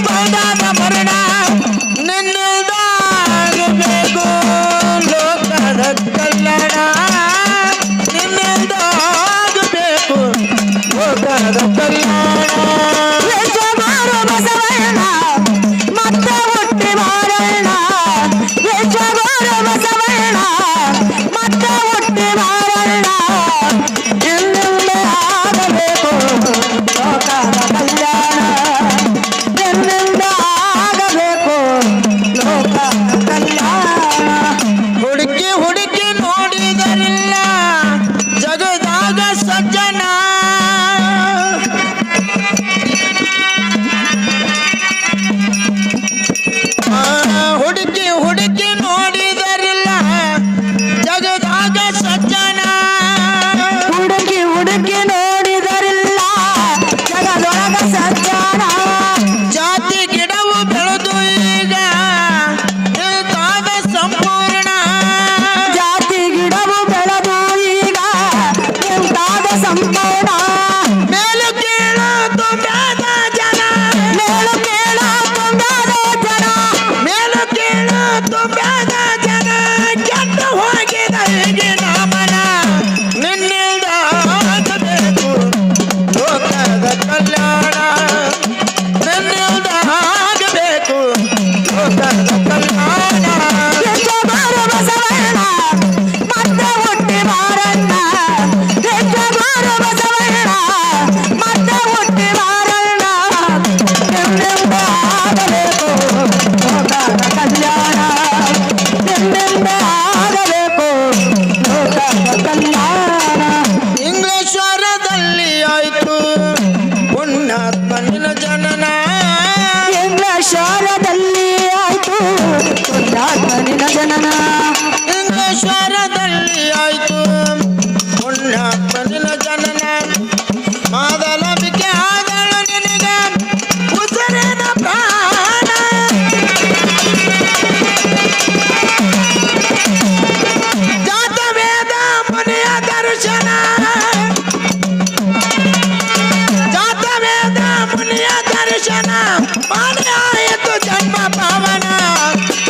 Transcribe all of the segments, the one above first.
ಬಂದಾದ ಮರಣ ನಿನ್ನಿಲ್ದಾಗಬೇಕು ಲೋಕದ ಕಲ್ಯಾಣ ನಿನ್ನಿಲ್ದಾಗಬೇಕು ಲೋಕದ ಕಲ್ಯಾಣ ವೇಷಗಾರ ಬಸವಣ್ಣ ಮತ್ತೆ ಹುಟ್ಟಿ ಬಾರಣ್ಣ ವೇಷಗಾರ ಬಸವಣ್ಣ ಮತ್ತೆ ಹುಟ್ಟಿ ಬಾರಣ್ಣ ಇನ್ನೆಲ್ಲ ಆಗಬೇಕು ಲೋಕದ ಕಲ್ಯಾಣ ಇನ್ನೆಲ್ಲ ಆಗಬೇಕು ಲೋಕದ ಕಲ್ಯಾಣ ಹುಡುಕಿ ಹುಡುಕಿ ನೋಡಿದರಿಲ್ಲ ಜಗದಾಗ ಸಜ್ಜನ ಹುಡುಕಿ ಹುಡುಕಿ ನೋಡಿದರಿಲ್ಲ ಜಗದಾಗ ಸಜ್ಜನ ಹುಡುಕಿ ಹುಡುಕಿ ನೋಡಿದರಿಲ್ಲ ಜಗದೊಳಗ ಸಜ್ಜನ ಜಾತಿ ಗಿಡವು ಬೆಳೆದು ಈಗ ನಿಲ್ತಾದ ಸಂಪೂರ್ಣ ಜಾತಿ ಗಿಡವು ಬೆಳೆದು ಈಗ ನಿಂತಾದ ಸಂಪೂರ್ಣ ಮೇಲು ಕೀಳು ತುಂಬ್ಯಾದ ಜನ ಮೇಲು ಕೇಳ ತುಂಬ್ಯಾದ ಜನ ಮೇಲು ಕೀಳು ತುಂಬ್ಯಾದ ಜನ ಕೆಟ್ಟು ಹೋಗಿದ ಈಗಿನ ಮನ ನಿನ್ನಿಲ್ದಾಗಬೇಕು ಲೋಕದ ಕಲ್ಯಾಣ ನಿನ್ನಿಲ್ದಾಗಬೇಕು ಲೋಕದ ಕಲ್ಯಾಣ ವೇಷಗಾರ ಬಸವಣ್ಣ ಮತ್ತೆ ಹುಟ್ಟಿ ಬಾರಣ್ಣ ವೇಷಗಾರ ಬಸವಣ್ಣ ಮತ್ತೆ ಹುಟ್ಟಿ ಬಾರಣ್ಣ ನಿನ್ನಿಂದ ಆಗಬೇಕು ಲೋಕದ ಕಲ್ಯಾಣ ನಿನ್ನಿಂದ ಆಗಬೇಕು ಲೋಕದ ಕಲ್ಯಾಣ ಇಂಗ್ಲೇಶ್ವರದಲ್ಲಿ ಆಯ್ತು ಪುಣ್ಯಾತ್ಮನಿನ ಜನನ ಇಂಗ್ಲೇಶ್ವರದಲ್ಲಿ ಆಯ್ತು ಪುಣ್ಯಾತ್ಮನಿನ ಜನನ ಇಂಗ್ಲೇಶ್ವರದಲ್ಲಿ ಆಯ್ತು ಪುಣ್ಯಾತ್ಮನಿನ ಜನನ ಮಾದಲಂಬಿಕೆ ಆದಳು ನಿನಗ ಉಸಿರಿನ ಪ್ರಾಣ ಜಾತ ವೇದ ಮುನಿಯ ದರ್ಶನ ಜಾತ ವೇದ ಮುನಿಯ ದರ್ಶನ ಮಾಡಿ ಆಯಿತು ಜನ್ಮ ಪಾವನ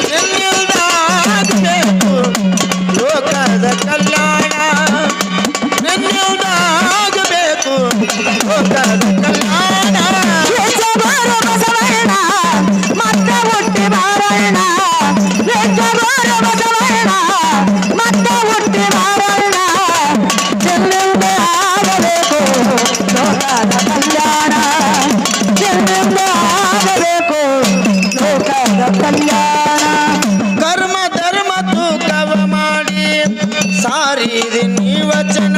ನಿನ್ನಿಲ್ದಾಗಬೇಕು ಲೋಕದ ಕಲ್ಯಾಣ ನಿನ್ನಿಲ್ದಾಗಬೇಕು ಲೋಕದ ಕಲ್ಯಾಣ ವೇಷಗಾರ ಬಸವಣ್ಣ ಮತ್ತೆ ಹುಟ್ಟಿ ಬಾರಣ್ಣ ವೇಷಗಾರ ಬಸವಣ್ಣ ಮತ್ತೆ ಹುಟ್ಟಿ ಬಾರಣ್ಣ ನಿನ್ನಿಂದ ಆಗಬೇಕು ಲೋಕದ ಕಲ್ಯಾಣ ನಿನ್ನಿಂದ ಆಗಬೇಕು ಲೋಕದ ಕಲ್ಯಾಣ ಕರ್ಮ ಧರ್ಮ ತೂಕವ ಮಾಡಿ ಸಾರಿದೆ ನೀ ವಚನ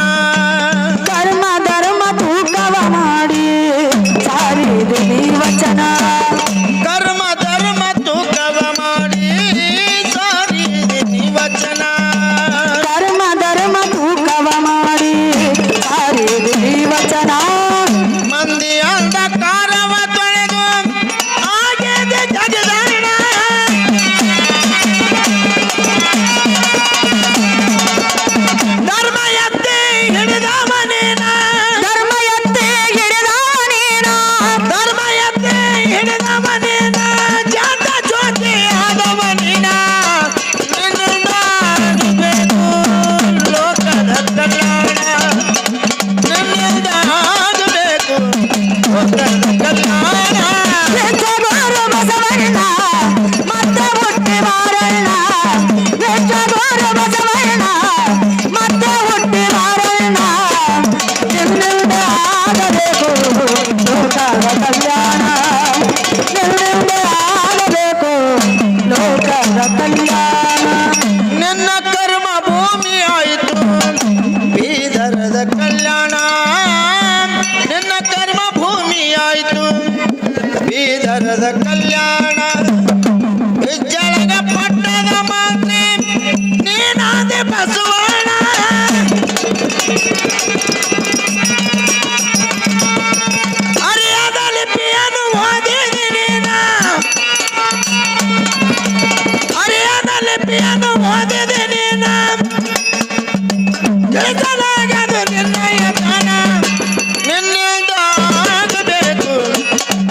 ಕರ್ಮ ಧರ್ಮ ತೂಕವ ಮಾಡಿ ಸಾರಿದೆ ನೀ ವಚನ ಕರ್ಮ ಧರ್ಮ ತೂಕವ ಮಾಡಿ ಸಾರಿದೆ ನೀ ವಚನ ಕರ್ಮ ಧರ್ಮ ತೂಕವ ಮಾಡಿ ಸಾರಿದೆ ನೀ ವಚನ ಮಂದಿ ಅಂಧಕಾರವ ತೊಳೆದು ಆಗಿದೆ ಜಗದಾಣ ಧರ್ಮ ಎತ್ತಿ ಹಿಡಿದ ಮನೇನ ಧರ್ಮ ಎತ್ತಿ ಹಿಡಿದ ನೀನ ಧರ್ಮ ಎತ್ತಿ ಹಿಡಿದ ಮನೇನ ಜಾತ ಜ್ಯೋತಿ ಆದವ ನೀನ ನಿನ್ನಿಂದಾಗಬೇಕು ಲೋಕದ ಕಲ್ಯಾಣ ನಿನ್ನಿಂದಾಗಬೇಕು ಲೋಕದ ಕಲ್ಯಾಣ ವೇಷಗಾರ ಬಸವಣ್ಣ ಮತ್ತೆ ಹುಟ್ಟಿ ಬಾರಣ್ಣ ವೇಷಗಾರ ಬಸವಣ್ಣ ಮತ್ತೆ ಹುಟ್ಟಿ ಬಾರಣ್ಣ ನಿನ್ನಿಂದ ಆಗಬೇಕು ಲೋಕದ ಕಲ್ಯಾಣ ನಿನ್ನಿಂದ ಆಗಬೇಕು ಲೋಕದ ಕಲ್ಯಾಣ ನಿನ್ನ ಕರ್ಮ ಭೂಮಿ ಆಯಿತು ಬೀದರದ ಕಲ್ಯಾಣ ನಿನ್ನ ಕರ್ಮ ಭೂಮಿ ಆಯಿತು ಬೀದರದ ಕಲ್ಯಾಣ ಬಿಜ್ಜಳಗ ಪಟ್ಟದ ಮಂತ್ರಿ ನೀನಾದೆ ಬಸವಣ್ಣ ಅರಿಯದ ಲಿಪಿಯನ್ನು ಓದಿದಿ ನೀನ ಅರಿಯದ ಲಿಪಿಯನ್ನು ಓದಿದಿ ನೀನ ತಿಳಿಸಲಾಗದು ನಿನ್ನಯ ದಾನ ನಿನ್ನಿಂದ ಆಗಬೇಕು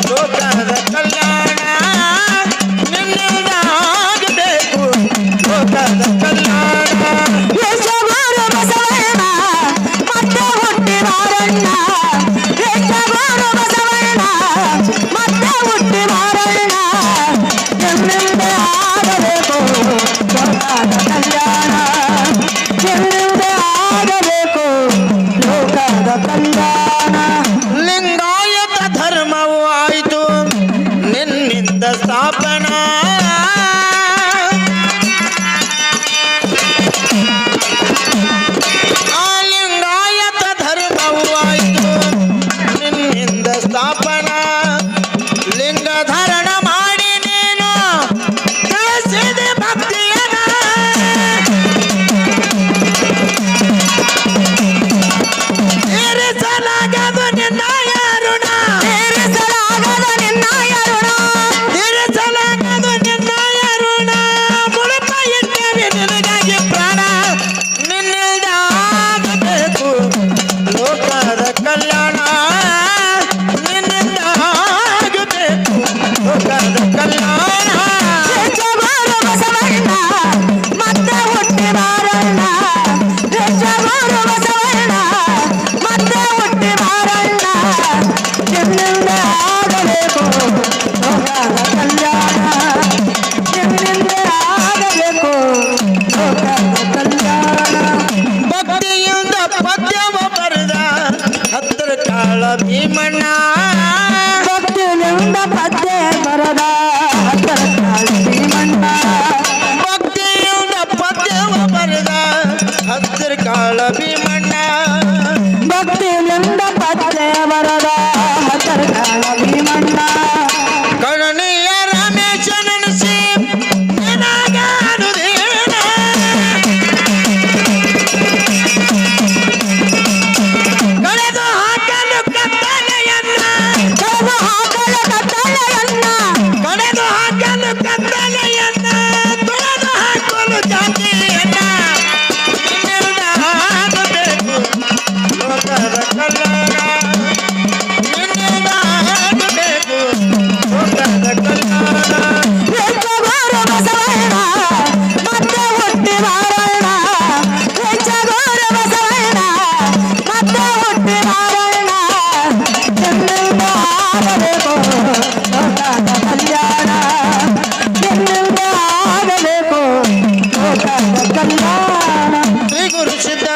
ಲೋಕದ ಕಲ್ಯಾಣ ಭೀಮಣ್ಣ ಭಕ್ತಿಯಿಂದ ಪದ್ಯ ಬರದ ಹತ್ತರ ಕಾಲ ಭೀಮಣ್ಣ ಭಕ್ತಿಯಿಂದ ಪದ್ಯವ ಬರೆದ ಹತ್ತಿರ ಕಾಳ ಭೀಮಣ್ಣ ಭಕ್ತಿಯಿಂದ ಪದ್ಯ ಬರದ ಹತ್ತರ ಕಾಲ ಭೀಮಣ್ಣ ಕರುಣೆಯ ರಮೇಶನನಿಸಿ ನಿನಗಾನುದೇನ ಕಳೆದು ಹಾಕಲು ಕತ್ತಲೆಯನ್ನ ಕಳೆದು ಹಾಕಲು ಕತ್ತಲೆಯನ್ನ ಕಳೆದು ಹಾಕಲು ಕತ್ತಲೆಯನ್ನ ತೊಳೆದು ಹಾಕಲು ಜಾತಿಯನ್ನ ನಿನ್ನಿಂದ ಆಗಬೇಕು ಲೋಕದ ಕಲ್ಯಾಣ ನಿನ್ನಿಂದ ಆಗಬೇಕು ಲೋಕದ ಕಲ್ಯಾಣ ವೆಚ್ಚಗೋರ ಬಸವಣ್ಣ ಮತ್ತೆ ಹುಟ್ಟಿ ಬಾರಣ್ಣ ವೆಚ್ಚಗೋರ ಬಸವಣ್ಣ ಮತ್ತೆ ಹುಟ್ಟಿ ಬಾರಣ್ಣ ನಿನ್ನಿಂದ ಆಗಬೇಕು ಲೋಕದ ಕಲ್ಯಾಣ ನಿನ್ನಿಂದ ಆಗಬೇಕು ಲೋಕದ ಕಲ್ಯಾಣ ಶ್ರೀ ಗುರು ಸಿದ್ಧ